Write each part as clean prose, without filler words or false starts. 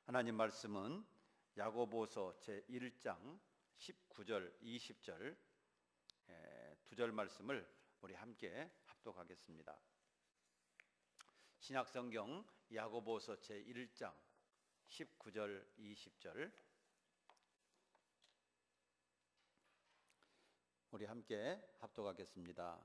하나님 말씀은 야고보서 제1장 19절 20절 두 절 말씀을 우리 함께 합독하겠습니다. 신약성경 야고보서 제1장 19절 20절 우리 함께 합독하겠습니다.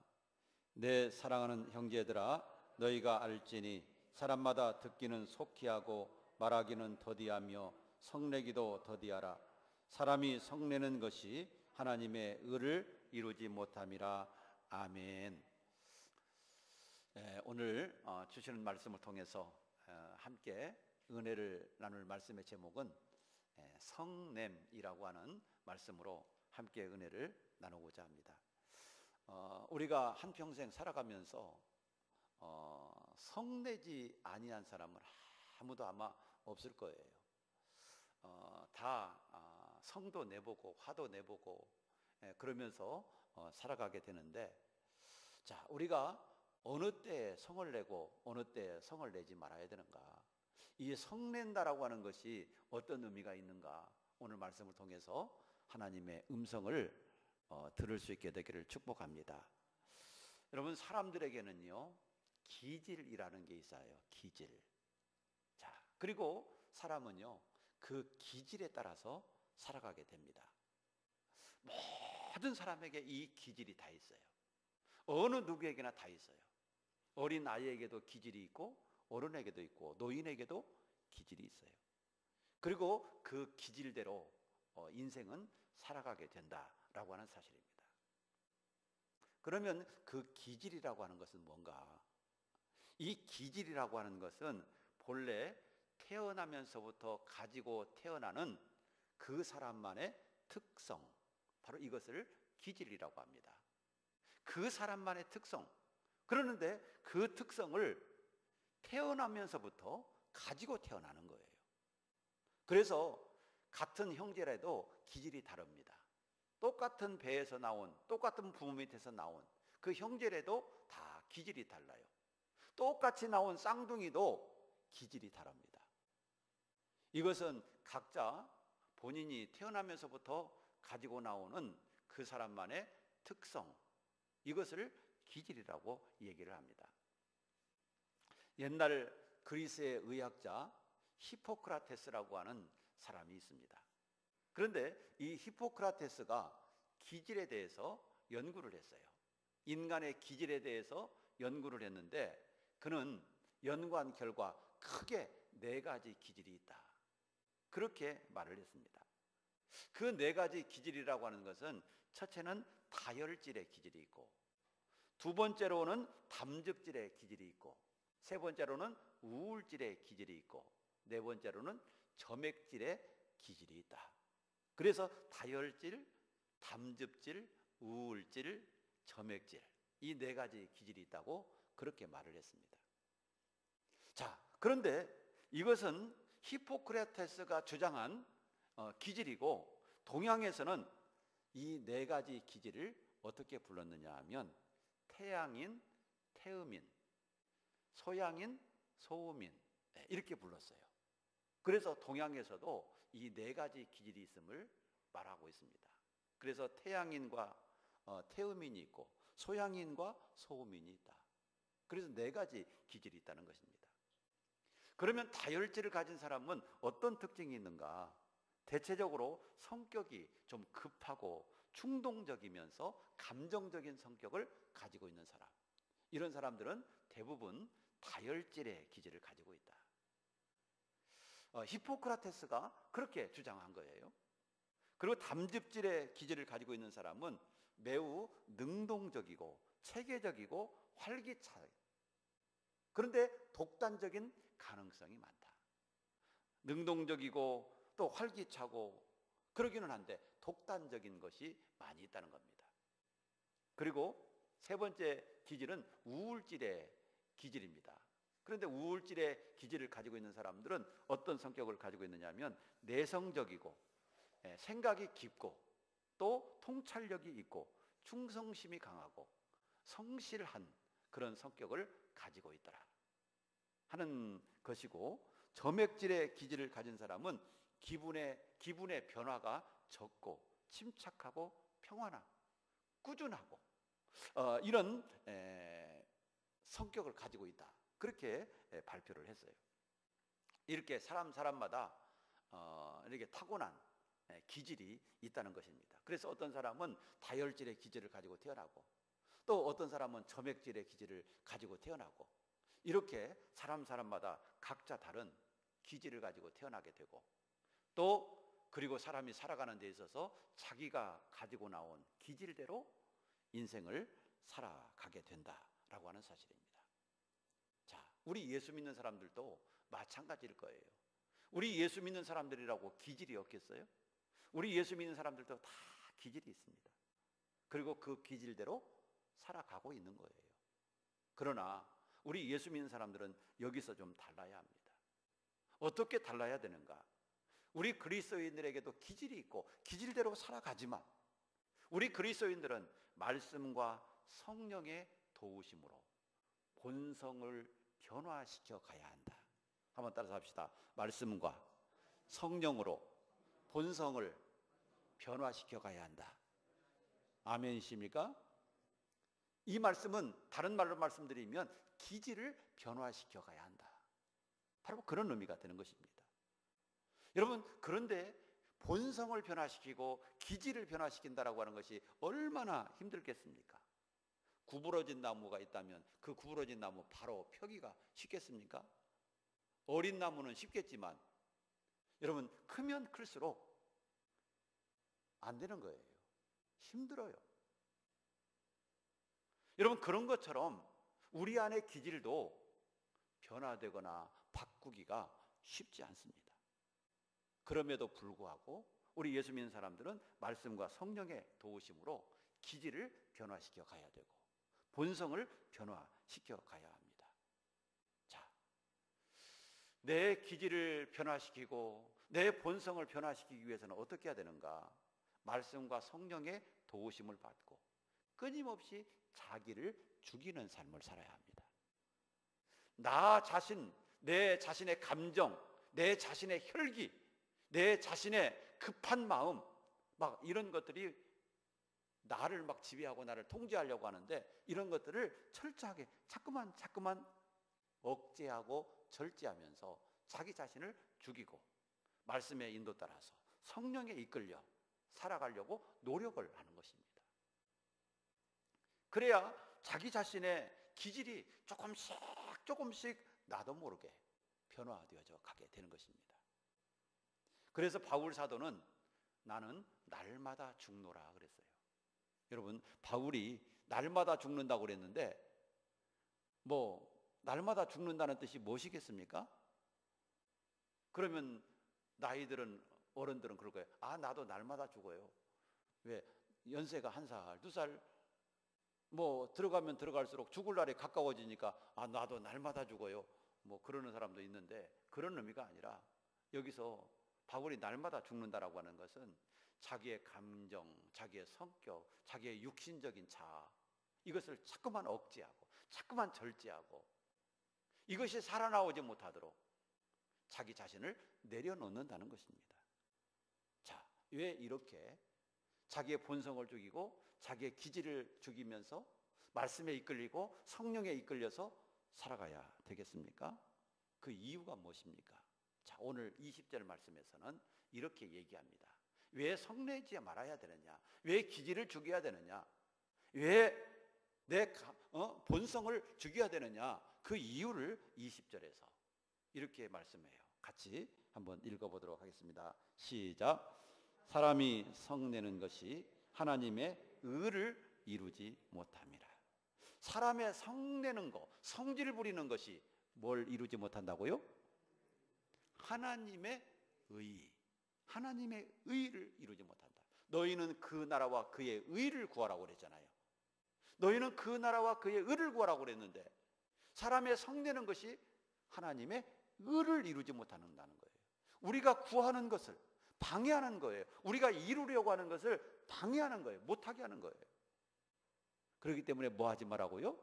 내 사랑하는 형제들아, 너희가 알지니 사람마다 듣기는 속히 하고 말하기는 더디하며 성내기도 더디하라. 사람이 성내는 것이 하나님의 의를 이루지 못함이라. 아멘. 오늘 주시는 말씀을 통해서 함께 은혜를 나눌 말씀의 제목은 성냄이라고 하는 말씀으로 함께 은혜를 나누고자 합니다. 우리가 한평생 살아가면서 성내지 아니한 사람은 아무도 아마 없을 거예요. 다 성도 내보고 화도 내보고 그러면서 살아가게 되는데, 자, 우리가 어느 때에 성을 내고 어느 때에 성을 내지 말아야 되는가, 이 성낸다라고 하는 것이 어떤 의미가 있는가, 오늘 말씀을 통해서 하나님의 음성을 들을 수 있게 되기를 축복합니다. 여러분, 사람들에게는요 기질이라는 게 있어요. 기질. 자, 그리고 사람은요 그 기질에 따라서 살아가게 됩니다. 모든 사람에게 이 기질이 다 있어요. 어느 누구에게나 다 있어요. 어린 아이에게도 기질이 있고 어른에게도 있고 노인에게도 기질이 있어요. 그리고 그 기질대로 인생은 살아가게 된다라고 하는 사실입니다. 그러면 그 기질이라고 하는 것은 뭔가? 이 기질이라고 하는 것은 본래 태어나면서부터 가지고 태어나는 그 사람만의 특성, 바로 이것을 기질이라고 합니다. 그 사람만의 특성. 그러는데 그 특성을 태어나면서부터 가지고 태어나는 거예요. 그래서 같은 형제라도 기질이 다릅니다. 똑같은 배에서 나온, 똑같은 부모 밑에서 나온 그 형제라도 다 기질이 달라요. 똑같이 나온 쌍둥이도 기질이 다릅니다. 이것은 각자 본인이 태어나면서부터 가지고 나오는 그 사람만의 특성, 이것을 기질이라고 얘기를 합니다. 옛날 그리스의 의학자 히포크라테스라고 하는 사람이 있습니다. 그런데 이 히포크라테스가 기질에 대해서 연구를 했어요. 인간의 기질에 대해서 연구를 했는데, 그는 연구한 결과 크게 4가지 기질이 있다, 그렇게 말을 했습니다. 그 4가지 기질이라고 하는 것은, 첫째는 다혈질의 기질이 있고, 두 번째로는 담즙질의 기질이 있고, 세 번째로는 우울질의 기질이 있고, 네 번째로는 점액질의 기질이 있다. 그래서 다혈질, 담즙질, 우울질, 점액질, 이 4가지 기질이 있다고 그렇게 말을 했습니다. 자, 그런데 이것은 히포크라테스가 주장한 기질이고, 동양에서는 이 4가지 기질을 어떻게 불렀느냐 하면 태양인, 태음인, 소양인, 소음인, 이렇게 불렀어요. 그래서 동양에서도 이 4가지 기질이 있음을 말하고 있습니다. 그래서 태양인과 태음인이 있고 소양인과 소음인이 있다. 그래서 4가지 기질이 있다는 것입니다. 그러면 다혈질을 가진 사람은 어떤 특징이 있는가? 대체적으로 성격이 좀 급하고 충동적이면서 감정적인 성격을 가지고 있는 사람, 이런 사람들은 대부분 다혈질의 기질을 가지고 있다. 히포크라테스가 그렇게 주장한 거예요. 그리고 담즙질의 기질을 가지고 있는 사람은 매우 능동적이고 체계적이고 활기차요. 그런데 독단적인 가능성이 많다. 능동적이고 또 활기차고 그러기는 한데 독단적인 것이 많이 있다는 겁니다. 그리고 세 번째 기질은 우울질의 기질입니다. 그런데 우울질의 기질을 가지고 있는 사람들은 어떤 성격을 가지고 있느냐 하면 내성적이고 생각이 깊고 또 통찰력이 있고 충성심이 강하고 성실한 그런 성격을 가지고 있더라 하는 것이고, 점액질의 기질을 가진 사람은 기분의 변화가 적고 침착하고 평안하고 꾸준하고 이런 성격을 가지고 있다. 그렇게 발표를 했어요. 이렇게 사람마다 이렇게 타고난 기질이 있다는 것입니다. 그래서 어떤 사람은 다혈질의 기질을 가지고 태어나고, 또 어떤 사람은 점액질의 기질을 가지고 태어나고, 이렇게 사람마다 각자 다른 기질을 가지고 태어나게 되고, 또 그리고 사람이 살아가는 데 있어서 자기가 가지고 나온 기질대로 인생을 살아가게 된다라고 하는 사실입니다. 자, 우리 예수 믿는 사람들도 마찬가지일 거예요. 우리 예수 믿는 사람들이라고 기질이 없겠어요? 우리 예수 믿는 사람들도 다 기질이 있습니다. 그리고 그 기질대로 살아가고 있는 거예요. 그러나 우리 예수 믿는 사람들은 여기서 좀 달라야 합니다. 어떻게 달라야 되는가? 우리 그리스도인들에게도 기질이 있고 기질대로 살아가지만, 우리 그리스도인들은 말씀과 성령의 도우심으로 본성을 변화시켜 가야 한다. 한번 따라서 합시다. 말씀과 성령으로 본성을 변화시켜 가야 한다. 아멘이십니까? 이 말씀은 다른 말로 말씀드리면 기질을 변화시켜 가야 한다. 바로 그런 의미가 되는 것입니다. 여러분, 그런데 본성을 변화시키고 기질을 변화시킨다라고 하는 것이 얼마나 힘들겠습니까? 구부러진 나무가 있다면 그 구부러진 나무 바로 펴기가 쉽겠습니까? 어린 나무는 쉽겠지만 여러분, 크면 클수록 안 되는 거예요. 힘들어요. 여러분, 그런 것처럼 우리 안의 기질도 변화되거나 바꾸기가 쉽지 않습니다. 그럼에도 불구하고 우리 예수 믿는 사람들은 말씀과 성령의 도우심으로 기질을 변화시켜 가야 되고 본성을 변화시켜 가야 합니다. 자, 내 기질을 변화시키고 내 본성을 변화시키기 위해서는 어떻게 해야 되는가? 말씀과 성령의 도우심을 받고 끊임없이 자기를 죽이는 삶을 살아야 합니다. 나 자신, 내 자신의 감정, 내 자신의 혈기, 내 자신의 급한 마음, 막 이런 것들이 나를 막 지배하고 나를 통제하려고 하는데, 이런 것들을 철저하게 자꾸만 억제하고 절제하면서 자기 자신을 죽이고 말씀의 인도 따라서 성령에 이끌려 살아가려고 노력을 하는 것입니다. 그래야 자기 자신의 기질이 조금씩 나도 모르게 변화되어져 가게 되는 것입니다. 그래서 바울 사도는 나는 날마다 죽노라 그랬어요. 여러분, 바울이 날마다 죽는다고 그랬는데 날마다 죽는다는 뜻이 무엇이겠습니까? 그러면 어른들은 그럴 거예요. 아, 나도 날마다 죽어요. 왜? 연세가 1살, 2살 들어가면 들어갈수록 죽을 날이 가까워지니까 아, 나도 날마다 죽어요. 그러는 사람도 있는데, 그런 의미가 아니라 여기서 바울이 날마다 죽는다라고 하는 것은 자기의 감정, 자기의 성격, 자기의 육신적인 자아, 이것을 자꾸만 억제하고 자꾸만 절제하고 이것이 살아나오지 못하도록 자기 자신을 내려놓는다는 것입니다. 자, 왜 이렇게 자기의 본성을 죽이고 자기의 기질을 죽이면서 말씀에 이끌리고 성령에 이끌려서 살아가야 되겠습니까? 그 이유가 무엇입니까? 자, 오늘 20절 말씀에서는 이렇게 얘기합니다. 왜 성내지 말아야 되느냐? 왜 기질을 죽여야 되느냐? 왜 내 본성을 죽여야 되느냐? 그 이유를 20절에서 이렇게 말씀해요. 같이 한번 읽어보도록 하겠습니다. 시작. 사람이 성내는 것이 하나님의 의를 이루지 못함이라. 사람의 성내는 것, 성질 부리는 것이 뭘 이루지 못한다고요? 하나님의 의를 이루지 못한다. 너희는 그 나라와 그의 의를 구하라고 그랬잖아요. 너희는 그 나라와 그의 의를 구하라고 그랬는데 사람의 성내는 것이 하나님의 의를 이루지 못한다는 거예요. 우리가 구하는 것을 방해하는 거예요. 우리가 이루려고 하는 것을 방해하는 거예요. 못하게 하는 거예요. 그렇기 때문에 뭐 하지 말라고요?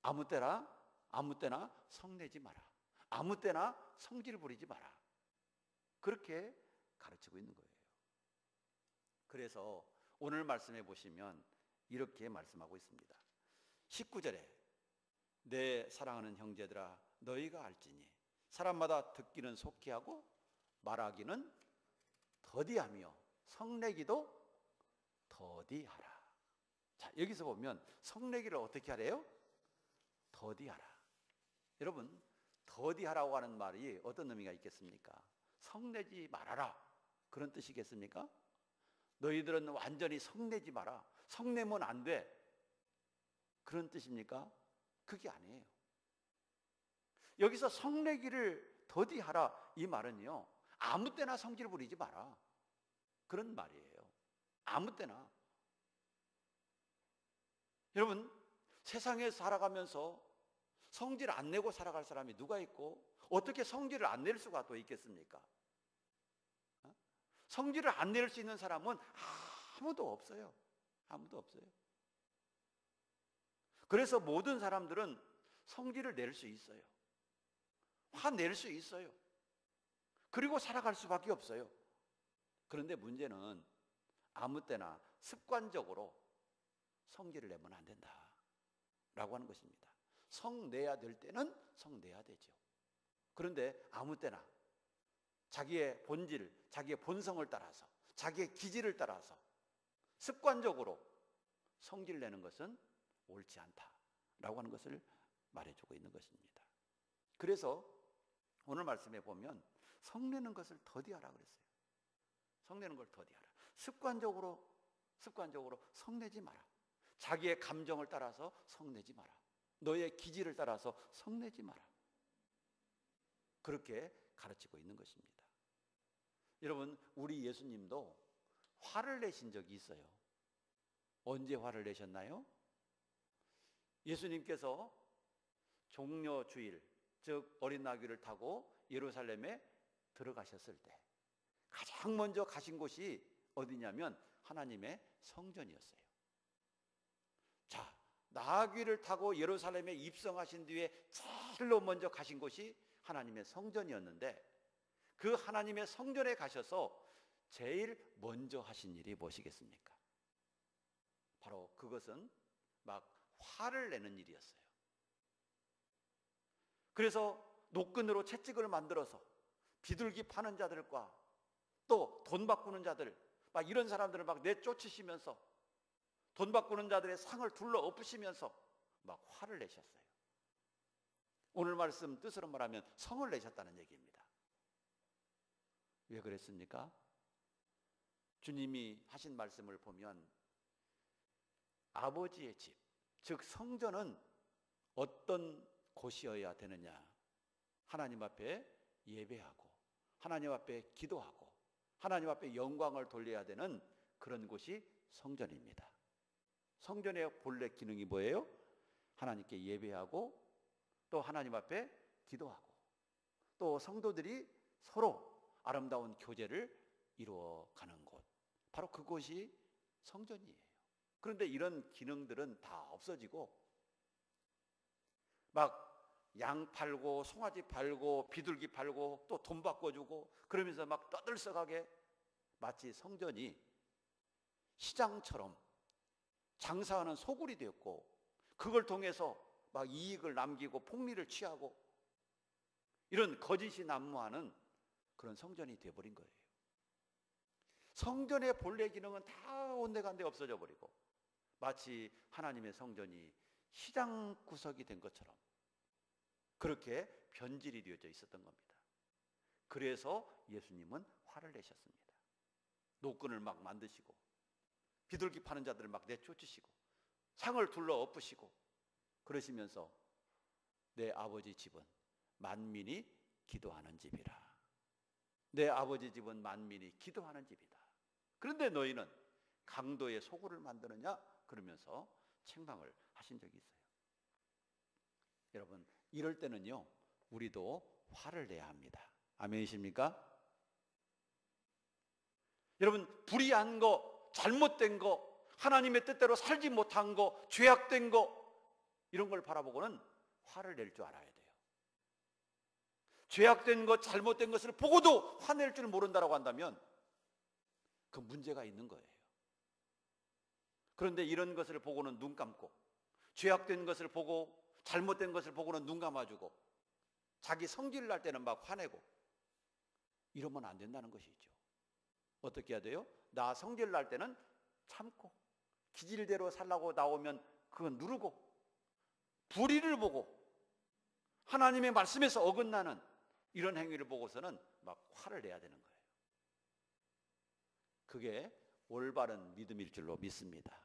아무 때나 성내지 마라. 아무 때나 성질 부리지 마라. 그렇게 가르치고 있는 거예요. 그래서 오늘 말씀해 보시면 이렇게 말씀하고 있습니다. 19절에 내 사랑하는 형제들아 너희가 알지니 사람마다 듣기는 속히 하고 말하기는 더디하며 성내기도 더디하라. 자, 여기서 보면 성내기를 어떻게 하래요? 더디하라. 여러분, 더디하라고 하는 말이 어떤 의미가 있겠습니까? 성내지 말아라, 그런 뜻이겠습니까? 너희들은 완전히 성내지 마라, 성내면 안 돼, 그런 뜻입니까? 그게 아니에요. 여기서 성내기를 더디하라, 이 말은요, 아무 때나 성질 부리지 마라, 그런 말이에요. 아무 때나. 여러분, 세상에 살아가면서 성질 안 내고 살아갈 사람이 누가 있고 어떻게 성질을 안 낼 수가 또 있겠습니까? 성질을 안 낼 수 있는 사람은 아무도 없어요. 아무도 없어요. 그래서 모든 사람들은 성질을 낼 수 있어요. 화낼 수 있어요. 그리고 살아갈 수밖에 없어요. 그런데 문제는 아무 때나 습관적으로 성질을 내면 안 된다 라고 하는 것입니다. 성내야 될 때는 성내야 되죠. 그런데 아무 때나 자기의 본질, 자기의 본성을 따라서, 자기의 기질을 따라서 습관적으로 성질 내는 것은 옳지 않다라고 하는 것을 말해주고 있는 것입니다. 그래서 오늘 말씀에 보면 성내는 것을 더디하라 그랬어요. 성내는 걸 더디하라. 습관적으로 성내지 마라. 자기의 감정을 따라서 성내지 마라. 너의 기질을 따라서 성내지 마라. 그렇게 가르치고 있는 것입니다. 여러분, 우리 예수님도 화를 내신 적이 있어요. 언제 화를 내셨나요? 예수님께서 종려 주일, 즉 어린 나귀를 타고 예루살렘에 들어가셨을 때 가장 먼저 가신 곳이 어디냐면 하나님의 성전이었어요. 자, 나귀를 타고 예루살렘에 입성하신 뒤에 제일로 먼저 가신 곳이 하나님의 성전이었는데, 그 하나님의 성전에 가셔서 제일 먼저 하신 일이 무엇이겠습니까? 바로 그것은 막 화를 내는 일이었어요. 그래서 노끈으로 채찍을 만들어서 비둘기 파는 자들과 또 돈 바꾸는 자들, 막 이런 사람들을 막 내쫓으시면서 돈 바꾸는 자들의 상을 둘러 엎으시면서 막 화를 내셨어요. 오늘 말씀 뜻으로 말하면 성을 내셨다는 얘기입니다. 왜 그랬습니까? 주님이 하신 말씀을 보면 아버지의 집, 즉 성전은 어떤 곳이어야 되느냐? 하나님 앞에 예배하고 하나님 앞에 기도하고 하나님 앞에 영광을 돌려야 되는 그런 곳이 성전입니다. 성전의 본래 기능이 뭐예요? 하나님께 예배하고 또 하나님 앞에 기도하고 또 성도들이 서로 아름다운 교제를 이루어가는 곳, 바로 그곳이 성전이에요. 그런데 이런 기능들은 다 없어지고 막 양 팔고 송아지 팔고 비둘기 팔고 또 돈 바꿔주고 그러면서 막 떠들썩하게 마치 성전이 시장처럼 장사하는 소굴이 되었고, 그걸 통해서 막 이익을 남기고 폭리를 취하고 이런 거짓이 난무하는 그런 성전이 되어버린 거예요. 성전의 본래 기능은 다 온데간데 없어져 버리고 마치 하나님의 성전이 시장 구석이 된 것처럼 그렇게 변질이 되어져 있었던 겁니다. 그래서 예수님은 화를 내셨습니다. 노끈을 막 만드시고 비둘기 파는 자들을 막 내쫓으시고 상을 둘러 엎으시고 그러시면서 내 아버지 집은 만민이 기도하는 집이라. 내 아버지 집은 만민이 기도하는 집이다. 그런데 너희는 강도의 소굴을 만드느냐? 그러면서 책망을 하신 적이 있어요. 여러분, 이럴 때는요, 우리도 화를 내야 합니다. 아멘이십니까? 여러분, 불의한 거, 잘못된 거, 하나님의 뜻대로 살지 못한 거, 죄악된 거, 이런 걸 바라보고는 화를 낼 줄 알아야 돼요. 죄악된 것, 잘못된 것을 보고도 화낼 줄 모른다라고 한다면 그 문제가 있는 거예요. 그런데 이런 것을 보고는 눈 감고, 죄악된 것을 보고 잘못된 것을 보고는 눈 감아주고, 자기 성질을 날 때는 막 화내고, 이러면 안 된다는 것이죠. 어떻게 해야 돼요? 나 성질 날 때는 참고, 기질대로 살라고 나오면 그건 누르고, 불의를 보고 하나님의 말씀에서 어긋나는 이런 행위를 보고서는 막 화를 내야 되는 거예요. 그게 올바른 믿음일 줄로 믿습니다.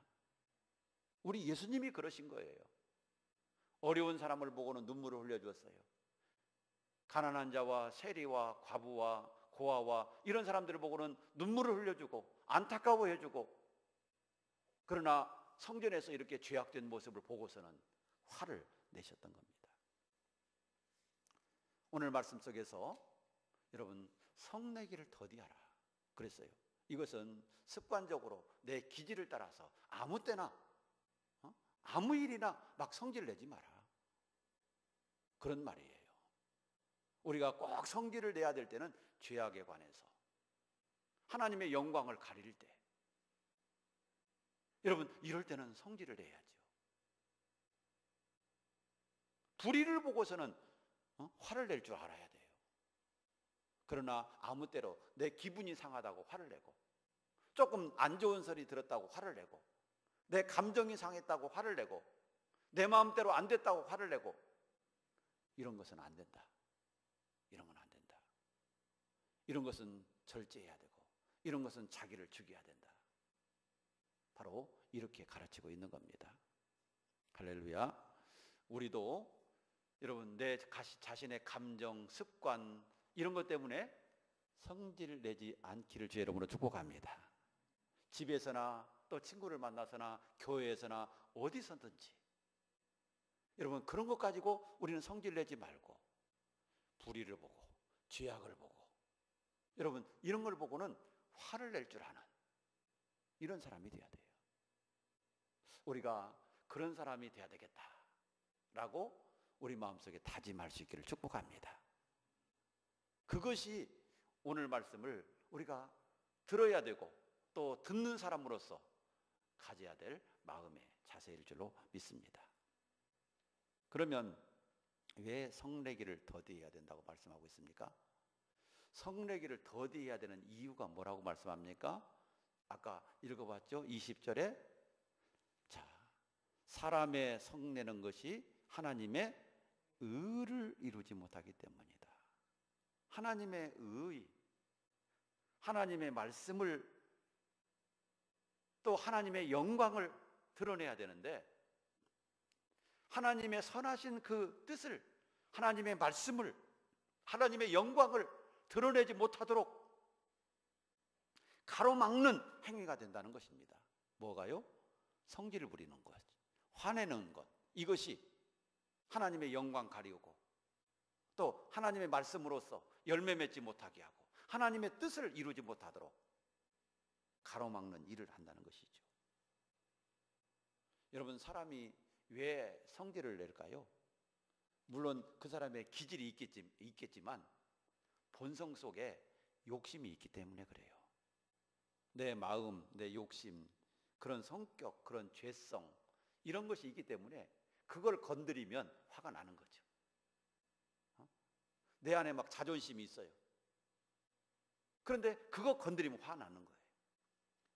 우리 예수님이 그러신 거예요. 어려운 사람을 보고는 눈물을 흘려주었어요. 가난한 자와 세리와 과부와 고아와 이런 사람들을 보고는 눈물을 흘려주고 안타까워해주고, 그러나 성전에서 이렇게 죄악된 모습을 보고서는 화를 내셨던 겁니다. 오늘 말씀 속에서 여러분, 성내기를 더디하라 그랬어요. 이것은 습관적으로 내 기질을 따라서 아무 때나 아무 일이나 막 성질 내지 마라, 그런 말이에요. 우리가 꼭 성질을 내야 될 때는 죄악에 관해서, 하나님의 영광을 가릴 때, 여러분 이럴 때는 성질을 내야죠. 불의를 보고서는 화를 낼 줄 알아야 돼요. 그러나 아무 때로 내 기분이 상하다고 화를 내고, 조금 안 좋은 소리 들었다고 화를 내고, 내 감정이 상했다고 화를 내고, 내 마음대로 안 됐다고 화를 내고, 이런 것은 안 된다. 이런 건 안 된다. 이런 것은 절제해야 되고, 이런 것은 자기를 죽여야 된다. 바로 이렇게 가르치고 있는 겁니다. 할렐루야. 우리도 여러분 내 자신의 감정, 습관 이런 것 때문에 성질 내지 않기를 주의 이름으로 축복합니다. 집에서나 또 친구를 만나서나 교회에서나 어디서든지 여러분 그런 것 가지고 우리는 성질 내지 말고 불의를 보고 죄악을 보고 여러분 이런 걸 보고는 화를 낼 줄 아는 이런 사람이 돼야 돼요. 우리가 그런 사람이 돼야 되겠다라고 우리 마음속에 다짐할 수 있기를 축복합니다. 그것이 오늘 말씀을 우리가 들어야 되고 또 듣는 사람으로서 가져야 될 마음의 자세일 줄로 믿습니다. 그러면 왜 성내기를 더디해야 된다고 말씀하고 있습니까? 성내기를 더디해야 되는 이유가 뭐라고 말씀합니까? 아까 읽어봤죠? 20절에 자, 사람의 성내는 것이 하나님의 의를 이루지 못하기 때문이다. 하나님의 의, 하나님의 말씀을 또 하나님의 영광을 드러내야 되는데 하나님의 선하신 그 뜻을, 하나님의 말씀을, 하나님의 영광을 드러내지 못하도록 가로막는 행위가 된다는 것입니다. 뭐가요? 성질을 부리는 것, 화내는 것, 이것이 하나님의 영광 가리우고 또 하나님의 말씀으로서 열매 맺지 못하게 하고 하나님의 뜻을 이루지 못하도록 가로막는 일을 한다는 것이죠. 여러분 사람이 왜 성질을 낼까요? 물론 그 사람의 기질이 있겠지만 본성 속에 욕심이 있기 때문에 그래요. 내 마음, 내 욕심, 그런 성격, 그런 죄성 이런 것이 있기 때문에 그걸 건드리면 화가 나는 거죠. 내 안에 막 자존심이 있어요. 그런데 그거 건드리면 화 나는 거예요.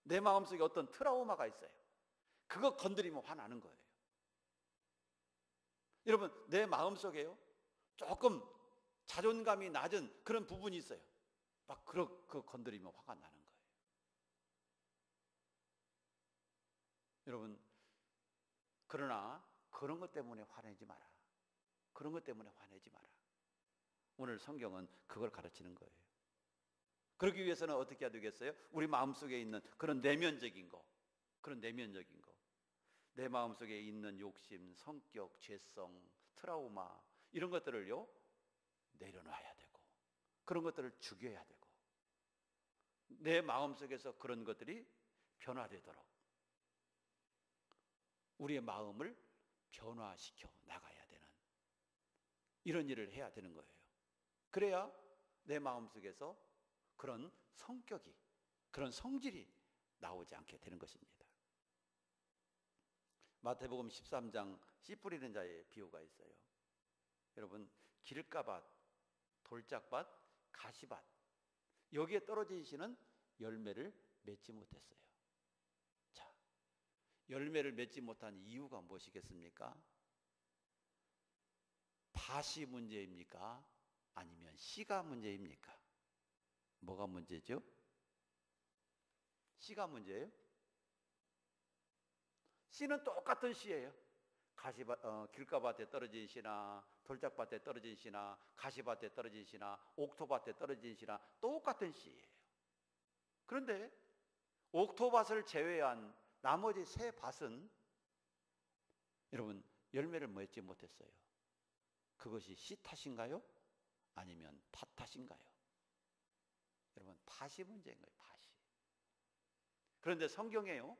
내 마음속에 어떤 트라우마가 있어요. 그거 건드리면 화 나는 거예요. 여러분 내 마음속에요 조금 자존감이 낮은 그런 부분이 있어요. 막 그거 건드리면 화가 나는 거예요. 여러분 그러나 그런 것 때문에 화내지 마라. 그런 것 때문에 화내지 마라. 오늘 성경은 그걸 가르치는 거예요. 그러기 위해서는 어떻게 해야 되겠어요? 우리 마음속에 있는 그런 내면적인 거, 그런 내면적인 거, 내 마음속에 있는 욕심, 성격, 죄성, 트라우마 이런 것들을요 내려놔야 되고 그런 것들을 죽여야 되고 내 마음속에서 그런 것들이 변화되도록 우리의 마음을 변화시켜 나가야 되는 이런 일을 해야 되는 거예요. 그래야 내 마음속에서 그런 성격이, 그런 성질이 나오지 않게 되는 것입니다. 마태복음 13장 씨 뿌리는 자의 비유가 있어요. 여러분, 길가밭, 돌짝밭, 가시밭, 여기에 떨어진 씨는 열매를 맺지 못했어요. 자, 열매를 맺지 못한 이유가 무엇이겠습니까? 밭이 문제입니까? 아니면 씨가 문제입니까? 뭐가 문제죠? 씨가 문제예요? 씨는 똑같은 씨예요. 길가밭에 떨어진 씨나 돌짝밭에 떨어진 씨나 가시밭에 떨어진 씨나 옥토밭에 떨어진 씨나 똑같은 씨예요. 그런데 옥토밭을 제외한 나머지 세 밭은 여러분 열매를 맺지 못했어요. 그것이 씨 탓인가요? 아니면 밭 탓인가요? 여러분, 밭이 문제인 거예요. 밭이. 그런데 성경에요,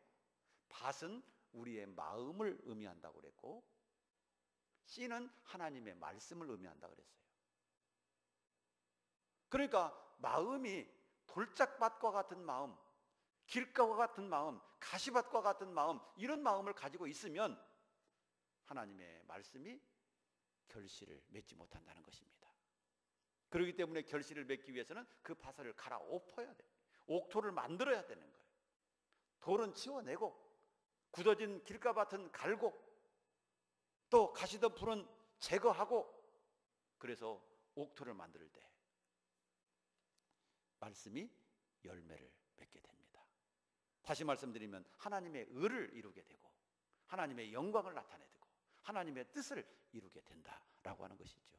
밭은 우리의 마음을 의미한다고 그랬고, 씨는 하나님의 말씀을 의미한다고 그랬어요. 그러니까 마음이 돌짝밭과 같은 마음, 길가와 같은 마음, 가시밭과 같은 마음, 이런 마음을 가지고 있으면 하나님의 말씀이 결실을 맺지 못한다는 것입니다. 그렇기 때문에 결실을 맺기 위해서는 그 밭을 갈아엎어야 돼요. 옥토를 만들어야 되는 거예요. 돌은 치워내고 굳어진 길가밭은 갈고 또 가시던 풀은 제거하고, 그래서 옥토를 만들 때 말씀이 열매를 맺게 됩니다. 다시 말씀드리면 하나님의 의를 이루게 되고 하나님의 영광을 나타내고 하나님의 뜻을 이루게 된다라고 하는 것이죠.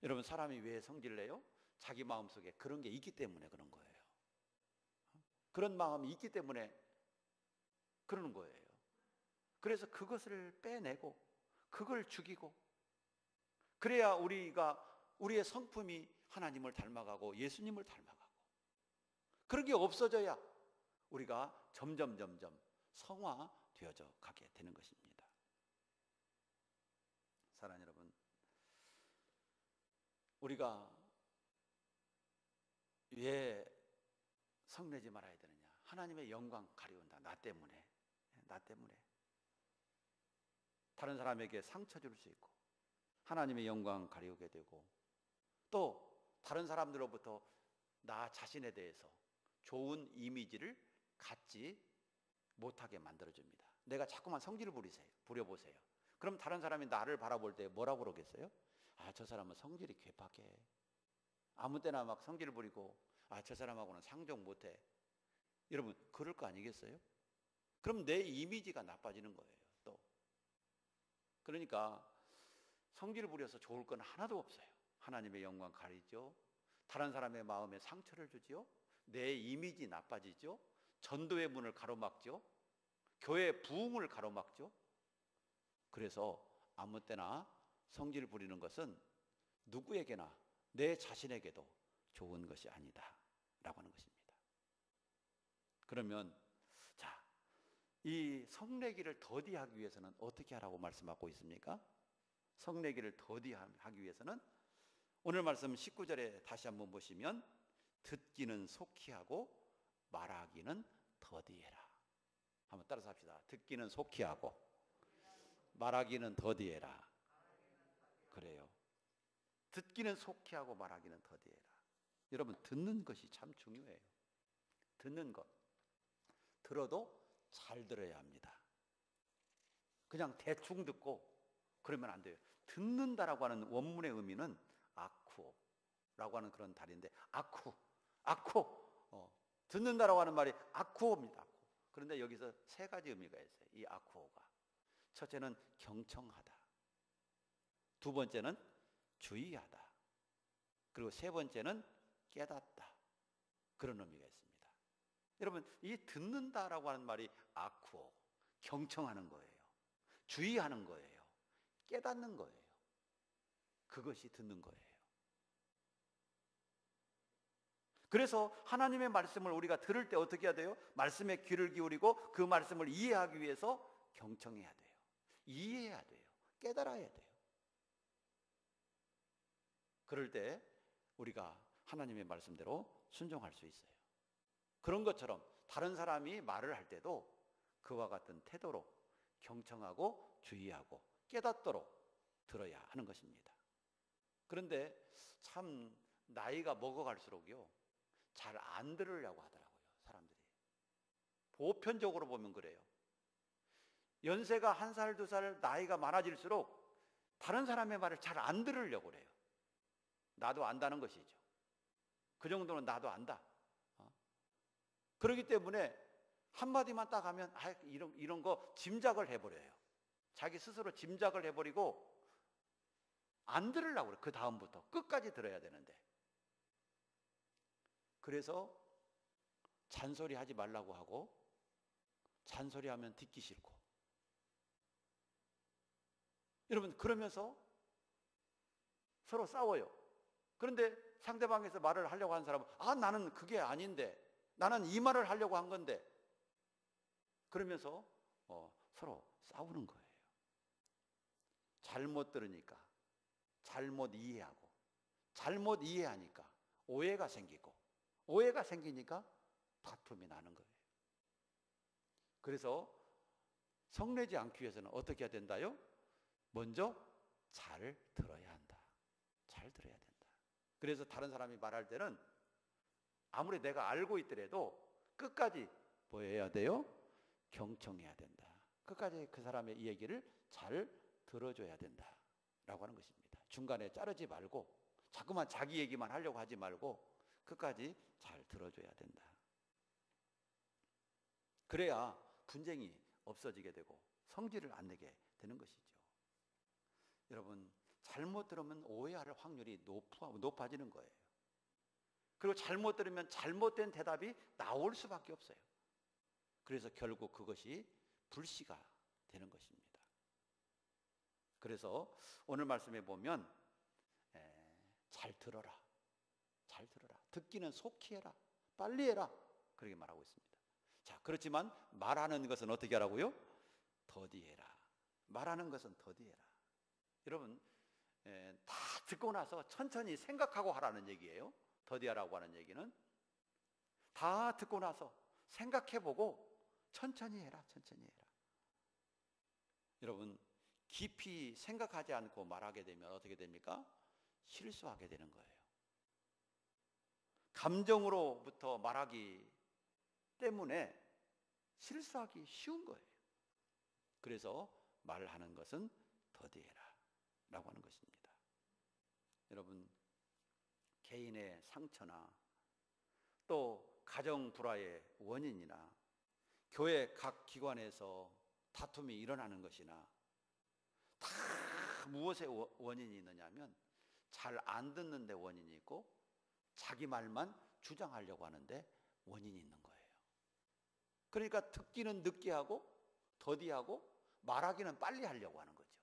여러분, 사람이 왜 성질을 내요? 자기 마음속에 그런 게 있기 때문에 그런 거예요. 그런 마음이 있기 때문에 그러는 거예요. 그래서 그것을 빼내고 그걸 죽이고, 그래야 우리의 성품이 하나님을 닮아가고 예수님을 닮아가고, 그런 게 없어져야 우리가 점점 성화되어져 가게 되는 것입니다. 사랑하는 여러분, 우리가 왜 성내지 말아야 되느냐? 하나님의 영광 가려운다. 나 때문에. 다른 사람에게 상처 줄 수 있고 하나님의 영광 가려우게 되고, 또 다른 사람들로부터 나 자신에 대해서 좋은 이미지를 갖지 못하게 만들어줍니다. 내가 자꾸만 성질을 부려보세요. 그럼 다른 사람이 나를 바라볼 때 뭐라고 그러겠어요? 아, 저 사람은 성질이 괴팍해. 아무 때나 막 성질을 부리고, 아, 저 사람하고는 상종 못해. 여러분, 그럴 거 아니겠어요? 그럼 내 이미지가 나빠지는 거예요. 또 그러니까 성질을 부려서 좋을 건 하나도 없어요. 하나님의 영광 가리죠. 다른 사람의 마음에 상처를 주죠. 내 이미지 나빠지죠. 전도의 문을 가로막죠. 교회 부흥을 가로막죠. 그래서 아무 때나 성질을 부리는 것은 누구에게나 내 자신에게도 좋은 것이 아니다 라고 하는 것입니다. 그러면 자, 이 성내기를 더디하기 위해서는 어떻게 하라고 말씀하고 있습니까? 성내기를 더디하기 위해서는 오늘 말씀 19절에 다시 한번 보시면, 듣기는 속히 하고 말하기는 더디해라. 한번 따라서 합시다. 듣기는 속히 하고 말하기는 더디해라. 그래요. 듣기는 속히 하고 말하기는 더디해라. 여러분, 듣는 것이 참 중요해요. 듣는 것. 들어도 잘 들어야 합니다. 그냥 대충 듣고 그러면 안 돼요. 듣는다라고 하는 원문의 의미는 아쿠라고 하는 그런 단어인데, 아쿠. 듣는다라고 하는 말이 아쿠입니다. 그런데 여기서 세 가지 의미가 있어요. 이 아쿠가. 첫째는 경청하다. 두 번째는 주의하다. 그리고 세 번째는 깨닫다. 그런 의미가 있습니다. 여러분, 이 듣는다라고 하는 말이 아쿠, 경청하는 거예요. 주의하는 거예요. 깨닫는 거예요. 그것이 듣는 거예요. 그래서 하나님의 말씀을 우리가 들을 때 어떻게 해야 돼요? 말씀에 귀를 기울이고 그 말씀을 이해하기 위해서 경청해야 돼요. 이해해야 돼요. 깨달아야 돼요. 그럴 때 우리가 하나님의 말씀대로 순종할 수 있어요. 그런 것처럼 다른 사람이 말을 할 때도 그와 같은 태도로 경청하고 주의하고 깨닫도록 들어야 하는 것입니다. 그런데 참 나이가 먹어갈수록요, 잘 안 들으려고 하더라고요, 사람들이. 보편적으로 보면 그래요. 연세가 1살, 2살 나이가 많아질수록 다른 사람의 말을 잘 안 들으려고 그래요. 나도 안다는 것이죠. 그 정도는 나도 안다. 그렇기 때문에 한마디만 딱 하면 이런 거 짐작을 해버려요. 자기 스스로 짐작을 해버리고 안 들으려고 그래요. 그 다음부터 끝까지 들어야 되는데. 그래서 잔소리 하지 말라고 하고, 잔소리하면 듣기 싫고. 여러분, 그러면서 서로 싸워요. 그런데 상대방에서 말을 하려고 하는 사람은 나는 그게 아닌데, 나는 이 말을 하려고 한 건데, 그러면서 서로 싸우는 거예요. 잘못 들으니까, 잘못 이해하고, 잘못 이해하니까 오해가 생기고, 오해가 생기니까 다툼이 나는 거예요. 그래서 성내지 않기 위해서는 어떻게 해야 된다요? 먼저 잘 들어야 한다. 잘 들어야 된다. 그래서 다른 사람이 말할 때는 아무리 내가 알고 있더라도 끝까지 뭐 해야 돼요? 경청해야 된다. 끝까지 그 사람의 이 얘기를 잘 들어줘야 된다 라고 하는 것입니다. 중간에 자르지 말고 자꾸만 자기 얘기만 하려고 하지 말고 끝까지 잘 들어줘야 된다. 그래야 분쟁이 없어지게 되고 성질을 안 내게 되는 것이죠. 여러분, 잘못 들으면 오해할 확률이 높아지는 거예요. 그리고 잘못 들으면 잘못된 대답이 나올 수밖에 없어요. 그래서 결국 그것이 불씨가 되는 것입니다. 그래서 오늘 말씀에 보면 잘 들어라. 잘 들어라. 듣기는 속히 해라. 빨리 해라. 그렇게 말하고 있습니다. 자, 그렇지만 말하는 것은 어떻게 하라고요? 더디해라. 말하는 것은 더디해라. 여러분, 다 듣고 나서 천천히 생각하고 하라는 얘기예요. 더디하라고 하는 얘기는 다 듣고 나서 생각해보고 천천히 해라. 천천히 해라. 여러분, 깊이 생각하지 않고 말하게 되면 어떻게 됩니까? 실수하게 되는 거예요. 감정으로부터 말하기 때문에 실수하기 쉬운 거예요. 그래서 말하는 것은 더디해라 라고 하는 것입니다. 여러분, 개인의 상처나 또 가정 불화의 원인이나 교회 각 기관에서 다툼이 일어나는 것이나 다 무엇의 원인이 있느냐면 잘 안 듣는 데 원인이 있고 자기 말만 주장하려고 하는데 원인이 있는 거예요. 그러니까 듣기는 늦게 하고 더디하고 말하기는 빨리 하려고 하는 거죠.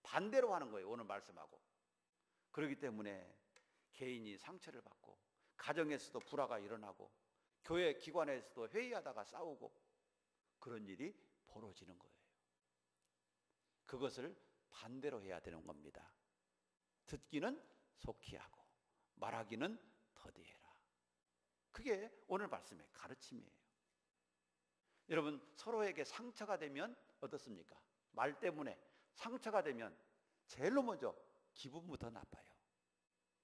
반대로 하는 거예요, 오늘 말씀하고. 그렇기 때문에 개인이 상처를 받고 가정에서도 불화가 일어나고 교회 기관에서도 회의하다가 싸우고 그런 일이 벌어지는 거예요. 그것을 반대로 해야 되는 겁니다. 듣기는 속히 하고 말하기는 더디해라. 그게 오늘 말씀의 가르침이에요. 여러분, 서로에게 상처가 되면 어떻습니까? 말 때문에 상처가 되면 제일로 먼저 기분부터 나빠요.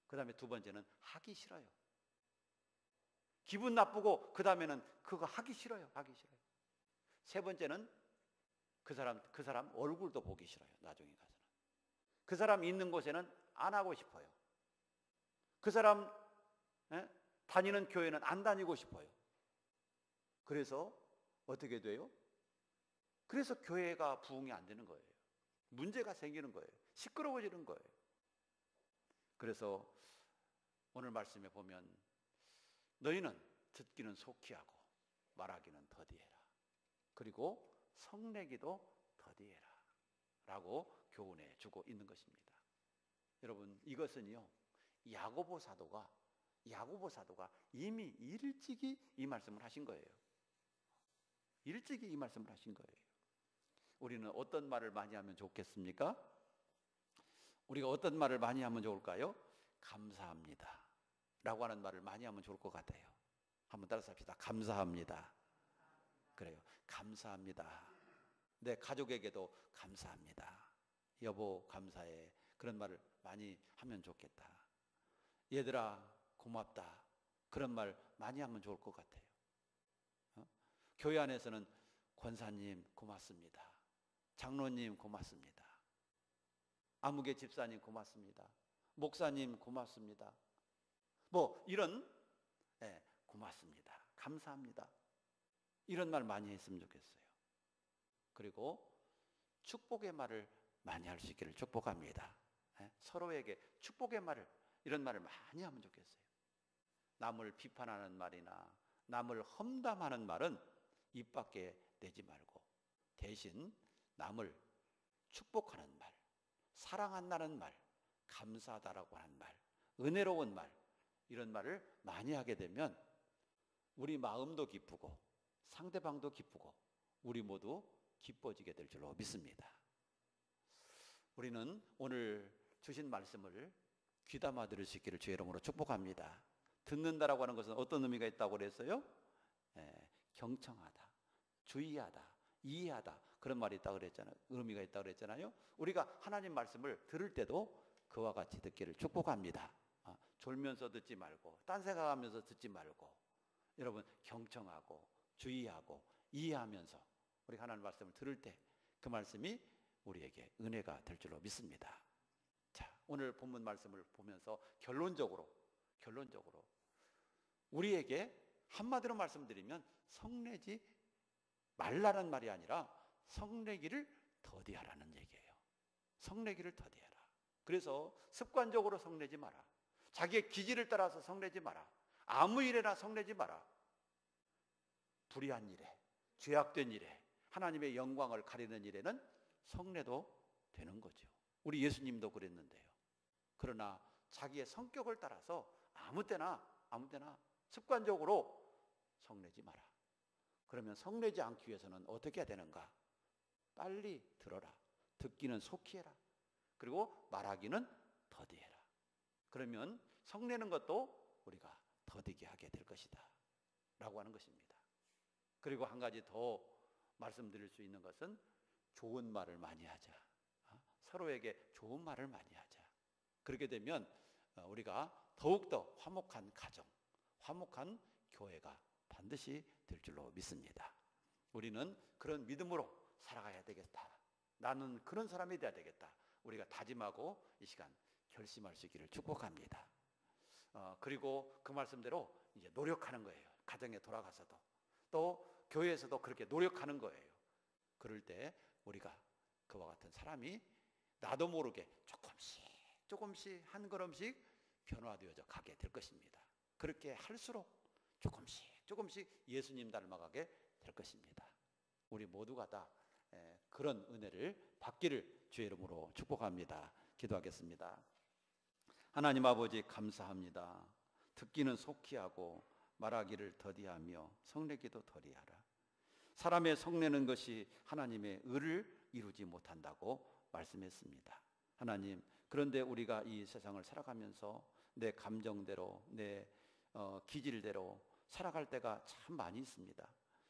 그 다음에 두 번째는 하기 싫어요. 기분 나쁘고 그 다음에는 그거 하기 싫어요. 하기 싫어요. 세 번째는 그 사람 얼굴도 보기 싫어요. 나중에 가서는. 그 사람 있는 곳에는 안 하고 싶어요. 그 사람 다니는 교회는 안 다니고 싶어요. 그래서 어떻게 돼요? 그래서 교회가 부흥이 안 되는 거예요. 문제가 생기는 거예요. 시끄러워지는 거예요. 그래서 오늘 말씀에 보면 너희는 듣기는 속히 하고 말하기는 더디해라. 그리고 성내기도 더디해라 라고 교훈해 주고 있는 것입니다. 여러분, 이것은요, 야고보 사도가 이미 일찍이 이 말씀을 하신 거예요. 일찍이 이 말씀을 하신 거예요. 우리는 어떤 말을 많이 하면 좋겠습니까? 우리가 어떤 말을 많이 하면 좋을까요? 감사합니다 라고 하는 말을 많이 하면 좋을 것 같아요. 한번 따라서 합시다. 감사합니다. 그래요. 감사합니다. 내 가족에게도 감사합니다. 여보 감사해. 그런 말을 많이 하면 좋겠다. 얘들아 고맙다. 그런 말 많이 하면 좋을 것 같아요. 교회 안에서는 권사님 고맙습니다. 장로님 고맙습니다. 아무개 집사님 고맙습니다. 목사님 고맙습니다. 뭐 이런 고맙습니다. 감사합니다. 이런 말 많이 했으면 좋겠어요. 그리고 축복의 말을 많이 할 수 있기를 축복합니다. 서로에게 축복의 말을 이런 말을 많이 하면 좋겠어요. 남을 비판하는 말이나 남을 험담하는 말은 입 밖에 내지 말고 대신 남을 축복하는 말, 사랑한다는 말, 감사하다라고 하는 말, 은혜로운 말 이런 말을 많이 하게 되면 우리 마음도 기쁘고 상대방도 기쁘고 우리 모두 기뻐지게 될 줄로 믿습니다. 우리는 오늘 주신 말씀을 귀담아 들을 수 있기를 주의 이름으로 축복합니다. 듣는다라고 하는 것은 어떤 의미가 있다고 그랬어요? 경청하다, 주의하다, 이해하다 그런 말이 있다고 그랬잖아요. 의미가 있다고 그랬잖아요. 우리가 하나님 말씀을 들을 때도 그와 같이 듣기를 축복합니다. 졸면서 듣지 말고 딴 생각하면서 듣지 말고 여러분 경청하고 주의하고 이해하면서 우리가 하나님 말씀을 들을 때 그 말씀이 우리에게 은혜가 될 줄로 믿습니다. 자, 오늘 본문 말씀을 보면서 결론적으로 우리에게 한마디로 말씀드리면 성내지 말라는 말이 아니라 성내기를 더디하라는 얘기예요. 성내기를 더디하라. 그래서 습관적으로 성내지 마라. 자기의 기질을 따라서 성내지 마라. 아무 일에나 성내지 마라. 불의한 일에, 죄악된 일에, 하나님의 영광을 가리는 일에는 성내도 되는 거죠. 우리 예수님도 그랬는데요. 그러나 자기의 성격을 따라서 아무 때나 습관적으로 성내지 마라. 그러면 성내지 않기 위해서는 어떻게 해야 되는가? 빨리 들어라. 듣기는 속히 해라. 그리고 말하기는 더디해라. 그러면 성내는 것도 우리가 더디게 하게 될 것이다 라고 하는 것입니다. 그리고 한 가지 더 말씀드릴 수 있는 것은 좋은 말을 많이 하자. 서로에게 좋은 말을 많이 하자. 그렇게 되면 우리가 더욱더 화목한 가정, 화목한 교회가 반드시 될 줄로 믿습니다. 우리는 그런 믿음으로 살아가야 되겠다. 나는 그런 사람이 돼야 되겠다. 우리가 다짐하고 이 시간 결심할 수 있기를 축복합니다. 그리고 그 말씀대로 이제 노력하는 거예요. 가정에 돌아가서도 또 교회에서도 그렇게 노력하는 거예요. 그럴 때 우리가 그와 같은 사람이 나도 모르게 조금씩 한 걸음씩 변화되어져 가게 될 것입니다. 그렇게 할수록 조금씩 예수님 닮아가게 될 것입니다. 우리 모두가 다 그런 은혜를 받기를 주의 이름으로 축복합니다. 기도하겠습니다. 하나님 아버지 감사합니다. 듣기는 속히 하고 말하기를 더디하며 성내기도 더디하라. 사람의 성내는 것이 하나님의 의를 이루지 못한다고 말씀했습니다. 하나님, 그런데 우리가 이 세상을 살아가면서 내 감정대로 내 기질대로 살아갈 때가 참 많이 있습니다.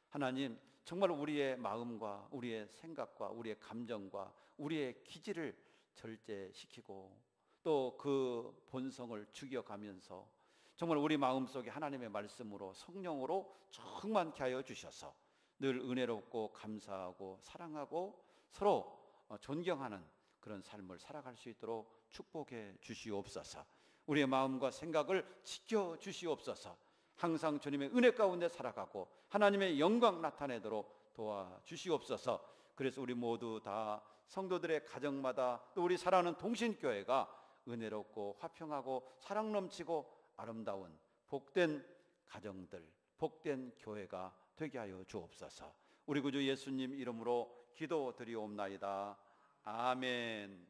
하나님, 정말 우리의 마음과 우리의 생각과 우리의 감정과 우리의 기질을 절제시키고 또 그 본성을 죽여가면서 정말 우리 마음속에 하나님의 말씀으로 성령으로 충만케 하여 주셔서 늘 은혜롭고 감사하고 사랑하고 서로 존경하는 그런 삶을 살아갈 수 있도록 축복해 주시옵소서. 우리의 마음과 생각을 지켜주시옵소서. 항상 주님의 은혜 가운데 살아가고 하나님의 영광 나타내도록 도와주시옵소서. 그래서 우리 모두 다 성도들의 가정마다 또 우리 사랑하는 동신교회가 은혜롭고 화평하고 사랑 넘치고 아름다운 복된 가정들, 복된 교회가 되게 하여 주옵소서. 우리 구주 예수님 이름으로 기도드리옵나이다. 아멘.